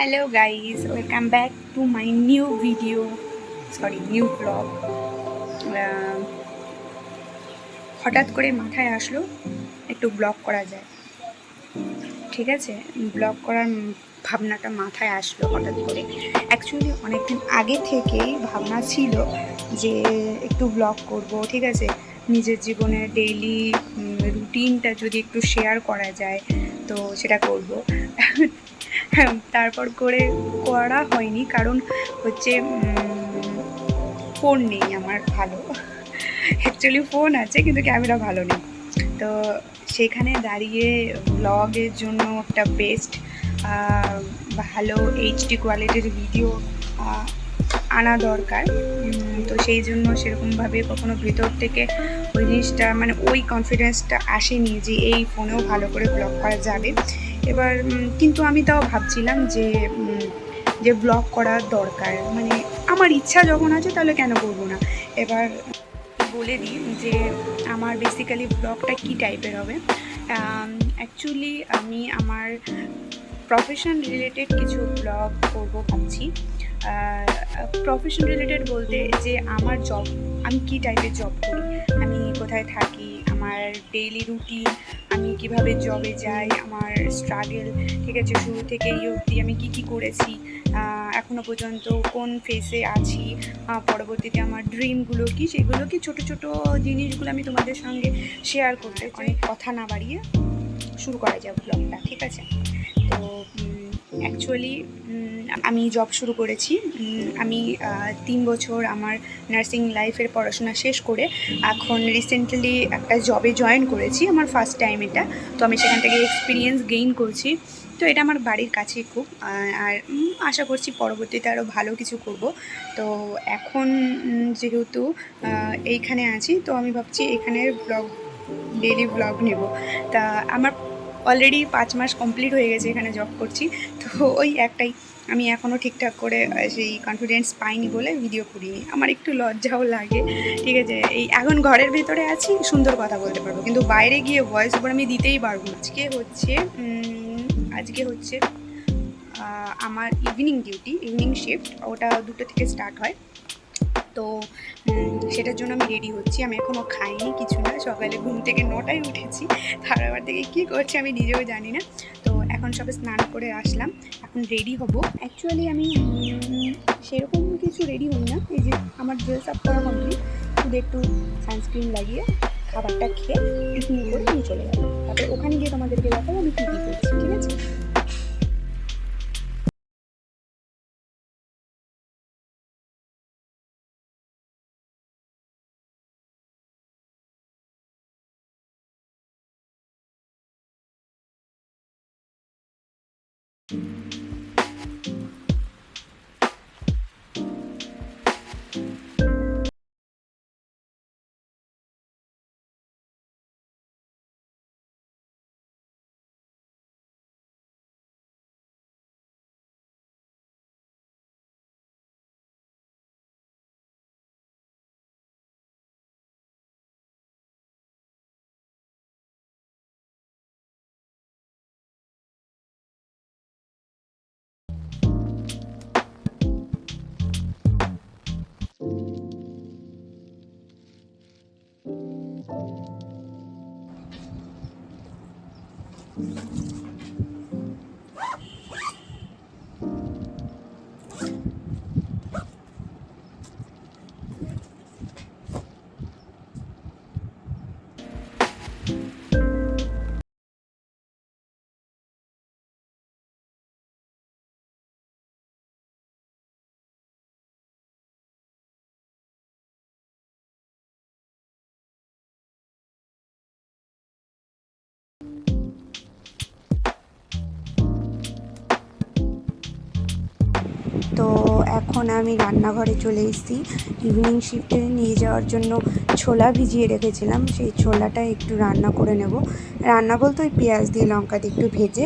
Hello guys, welcome back to my new video, new vlog. হঠাৎ করে মাথায় আসলো একটু ব্লগ করা যায়, ঠিক আছে। ব্লগ করার ভাবনাটা মাথায় আসলো হঠাৎ করে। অ্যাকচুয়ালি অনেকদিন আগে থেকেই ভাবনা ছিল যে একটু ব্লগ করব, ঠিক আছে। নিজের জীবনের ডেইলি রুটিনটা যদি একটু শেয়ার করা যায় তো সেটা করব। তারপর করা হয়নি, কারণ হচ্ছে ফোন নেই আমার ভালো। অ্যাকচুয়ালি ফোন আছে কিন্তু ক্যামেরা ভালো নেই, তো সেখানে দাঁড়িয়ে ব্লগের জন্য একটা বেস্ট ভালো এইচডি কোয়ালিটির ভিডিও আনা দরকার। তো সেই জন্য সেরকমভাবে কখনো ভেতর থেকে ওই জিনিসটা মানে ওই কনফিডেন্সটা আসেনি যে এই ফোনেও ভালো করে ব্লগ করা যাবে। এবার কিন্তু আমি তাও ভাবছিলাম যে ব্লগ করা দরকার, মানে আমার ইচ্ছা যখন আছে তাহলে কেন করবো না। এবার বলে দিই যে আমার বেসিক্যালি ব্লগটা কী টাইপের হবে। অ্যাকচুয়ালি আমি আমার প্রফেশন রিলেটেড কিছু ব্লগ করব ভাবছি। প্রফেশন রিলেটেড বলতে যে আমার জব, আমি কী টাইপের জব করি, আমি কোথায় থাকি, আমার ডেইলি রুটিন, আমি কিভাবে জবে যাই, আমার স্ট্রাগল, ঠিক আছে, শুরু থেকে এই অবধি আমি কী করেছি, এখনও পর্যন্ত কোন ফেসে আছি, পরবর্তীতে আমার ড্রিমগুলো কি, সেগুলো কি ছোটো ছোটো জিনিসগুলো আমি তোমাদের সঙ্গে শেয়ার করতে চাই। অনেক কথা না বাড়িয়ে শুরু করা যায় ব্লগটা, ঠিক আছে। তো অ্যাকচুয়ালি আমি জব শুরু করেছি। আমি 3 বছর আমার নার্সিং লাইফের পড়াশোনা শেষ করে এখন রিসেন্টলি একটা জবে জয়েন করেছি, আমার ফার্স্ট টাইম এটা। তো আমি সেখান থেকে এক্সপিরিয়েন্স গেইন করছি। তো এটা আমার বাড়ির কাছেই খুব, আর আশা করছি পরবর্তীতে আরও ভালো কিছু করব। তো এখন যেহেতু এইখানে আছি, তো আমি ভাবছি এখানের ডেইলি ব্লগ নেব। তা আমার অলরেডি 5 মাস কমপ্লিট হয়ে গেছে এখানে জব করছি। তো ওই একটাই, আমি এখনও ঠিকঠাক করে সেই কনফিডেন্স পাইনি বলে ভিডিও করিনি। আমার একটু লজ্জাও লাগে, ঠিক আছে। এই এখন ঘরের ভেতরে আছি, সুন্দর কথা বলতে পারবো, কিন্তু বাইরে গিয়ে ভয়েস ওভার আমি দিতেই পারবো না। আজকে হচ্ছে আমার ইভিনিং ডিউটি, ইভিনিং শিফট, ওটা 2টো থেকে স্টার্ট হয়। তো সেটার জন্য আমি রেডি হচ্ছি। আমি এখনও খাইনি কিছু না, সকালে ঘুম থেকে 9টায় উঠেছি, তার আবার থেকে কী করছি আমি নিজেও জানি না। তো এখন সবে স্নান করে আসলাম, এখন রেডি হব। অ্যাকচুয়ালি আমি সেরকম কিছু রেডি হই না, এই যে আমার ড্রেস আপ করা কমপ্লিট, শুধু একটু সানস্ক্রিন লাগিয়ে খাবারটা খেয়ে টিফিন করে নিয়ে চলে যাবো। তারপর ওখানে গিয়ে তোমাদেরকে দেখাবো আমি কী কী করছি, ঠিক আছে। তো এখন আমি রান্নাঘরে চলে এসেছি। ইভিনিং শিফটে নিয়ে যাওয়ার জন্য ছোলা ভিজিয়ে রেখেছিলাম, সেই ছোলাটা একটু রান্না করে নেব। রান্না বলতে ওই পেঁয়াজ দিয়ে লঙ্কা দিয়ে একটু ভেজে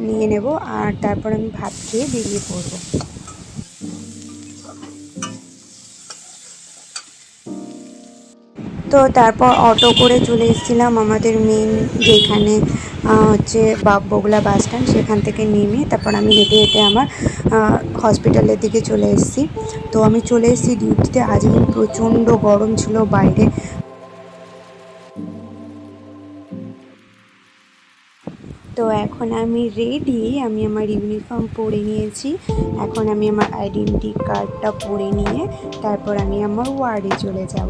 নিয়ে নেব, আর তারপর আমি ভাত খেয়ে বেরিয়ে পড়ব। তো তারপর অটো করে চলে এসেছিলাম আমাদের মেন যেখানে হচ্ছে বগুলা বাস স্ট্যান্ড, সেখান থেকে নেমে তারপর আমি হেঁটে হেঁটে আমার হসপিটালের দিকে চলে এসেছি। তো আমি চলে এসেছি ডিউটিতে। আজকে প্রচণ্ড গরম ছিল বাইরে। তো এখন আমি রেডি, আমি আমার ইউনিফর্ম পরে নিয়েছি। এখন আমি আমার আইডেন্টি কার্ডটা পরে নিয়ে তারপর আমি আমার ওয়ার্ডে চলে যাব।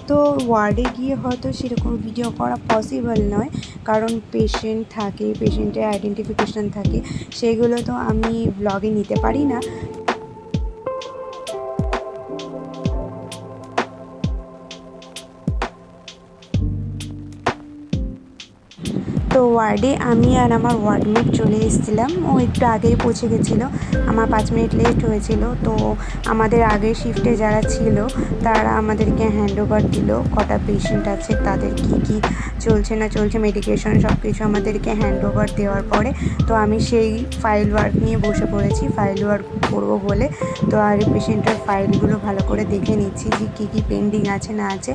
তো ওয়ার্ডে গিয়ে হয়তো সেরকম ভিডিও করা পসিবল নয়, কারণ পেশেন্ট থাকে, পেশেন্টের আইডেন্টিফিকেশান থাকে, সেগুলো তো আমি ব্লগে নিতে পারি না। তো ওয়ার্ডে আমি আর আমার ওয়ার্ডমেট চলে এসেছিলাম। ও একটু আগেই পৌঁছে গেছিলো, আমার 5 মিনিট লেট হয়েছিল। তো আমাদের আগের শিফটে যারা ছিল তারা আমাদেরকে হ্যান্ডওভার দিল, কটা পেশেন্ট আছে, তাদের কি চলছে না চলছে, মেডিকেশন সব কিছু আমাদেরকে হ্যান্ডওভার দেওয়ার পরে তো আমি সেই ফাইল ওয়ার্ক নিয়ে বসে পড়েছি, ফাইল ওয়ার্ক করবো বলে। তো আর পেশেন্টের ফাইলগুলো ভালো করে দেখে নিচ্ছি যে কী পেন্ডিং আছে না আছে,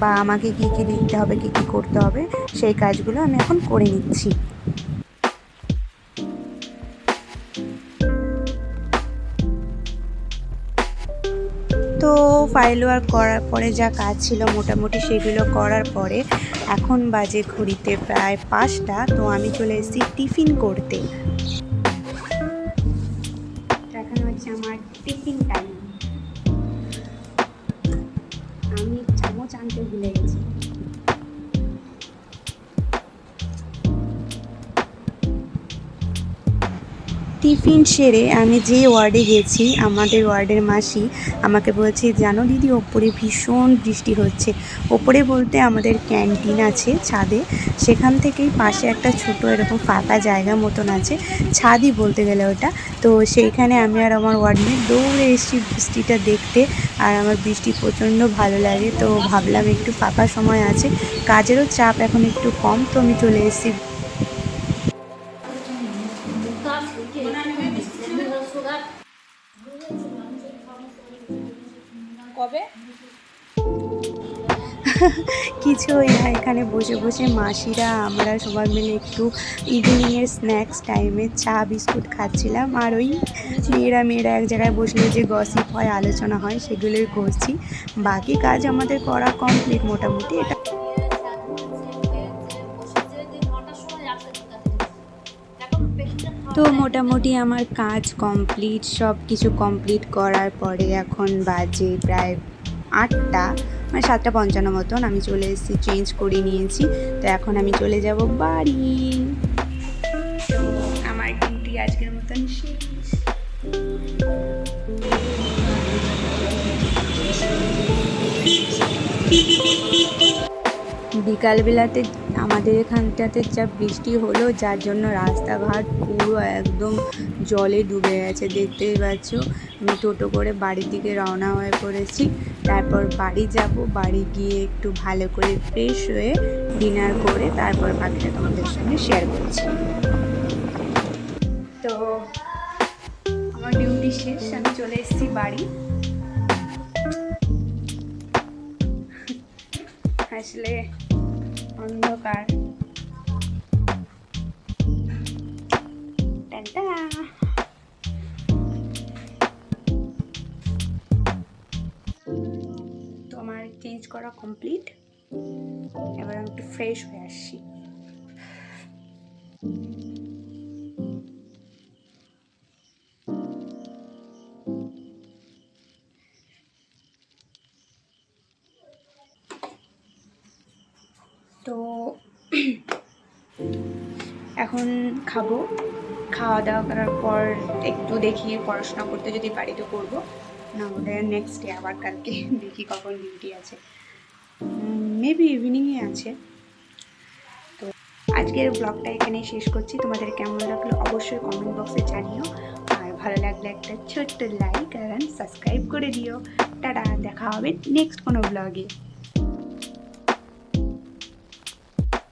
বা আমাকে কী লিখতে হবে, কী করতে হবে, সেই কাজগুলো আমি এখন করে নিচ্ছি। তো ফাইল ওয়ার্ক করার পরে যা কাজ ছিল মোটামুটি সেগুলো করার পরে এখন বাজে ঘড়িতে প্রায় 5টা। তো আমি চলে এসেছি টিফিন করতে। এখন হচ্ছে আমার টিফিন টাইম। আমি চামচ আনতে ভুলে গেছি। টিফিন সেরে আমি যে ওয়ার্ডে গেছি, আমাদের ওয়ার্ডের মাসি আমাকে বলছে, জানো দিদি ওপরে ভীষণ বৃষ্টি হচ্ছে। ওপরে বলতে আমাদের ক্যান্টিন আছে ছাদে, সেখান থেকেই পাশে একটা ছোট এরকম ফাঁকা জায়গা মতন আছে, ছাদই বলতে গেলে ওটা। তো সেইখানে আমি আর আমার ওয়ার্ডমেট দৌড়ে এসেছি বৃষ্টিটা দেখতে। আর আমার বৃষ্টি প্রচণ্ড ভালো লাগে, তো ভাবলাম একটু ফাঁকা সময় আছে, কাজেরও চাপ এখন একটু কম, তো আমি চলে এসেছি। কবে কিছুই না, এখানে বসে বসে মাসিরা আমরা সবাই মিলে একটু ইভিনিংয়ের স্ন্যাক্স টাইমে চা বিস্কুট খাচ্ছিলাম। আর ওই মেয়েরা এক জায়গায় বসলে যে গসিপ হয়, আলোচনা হয়, সেগুলোই করছি। বাকি কাজ আমাদের করা কমপ্লিট মোটামুটি। এটা তো মোটামুটি আমার কাজ কমপ্লিট, সব কিছু কমপ্লিট করার পরে এখন বাজে প্রায় 8টা, মানে 7:55 মতন। আমি চলে এসেছি, চেঞ্জ করে নিয়েছি। তো এখন আমি চলে যাব বাড়ি। তো আমার ডিউটি আজকের মতন শেষ। বিকালবেলাতে আমাদের এখানটাতে যা বৃষ্টি হলো, যার জন্য রাস্তাঘাট পুরো একদম জলে ডুবে গেছে, দেখতেই পাচ্ছ। আমি টোটো করে বাড়ির দিকে রওনা হয়ে পড়েছি। তারপর বাড়ি যাব, বাড়ি গিয়ে একটু ভালো করে ফ্রেশ হয়ে ডিনার করে তারপর বাকিটা তোমাদের সঙ্গে শেয়ার করছি। তো আমার ডিউটি শেষ, আমি চলে এসেছি বাড়ি। আসলে অন্ধকার। তো আমার চেঞ্জ করা কমপ্লিট, এবার আমি একটু ফ্রেশ হয়ে আসছি। তো এখন খাবো, খাওয়া দাওয়া করার পর একটু দেখি পড়াশোনা করতে যদি পারি তো করবো, না হলে নেক্সট ডে আবার কালকে দেখি কখন ডিউটি আছে, মেবি ইভিনিংয়ে আছে। তো আজকের ব্লগটা এখানেই শেষ করছি। তোমাদের কেমন লাগলো অবশ্যই কমেন্ট বক্সে জানিও, আর ভালো লাগলে একটা ছোট্ট লাইক আর সাবস্ক্রাইব করে দিও। টাটা, দেখা হবে নেক্সট কোনো ব্লগে।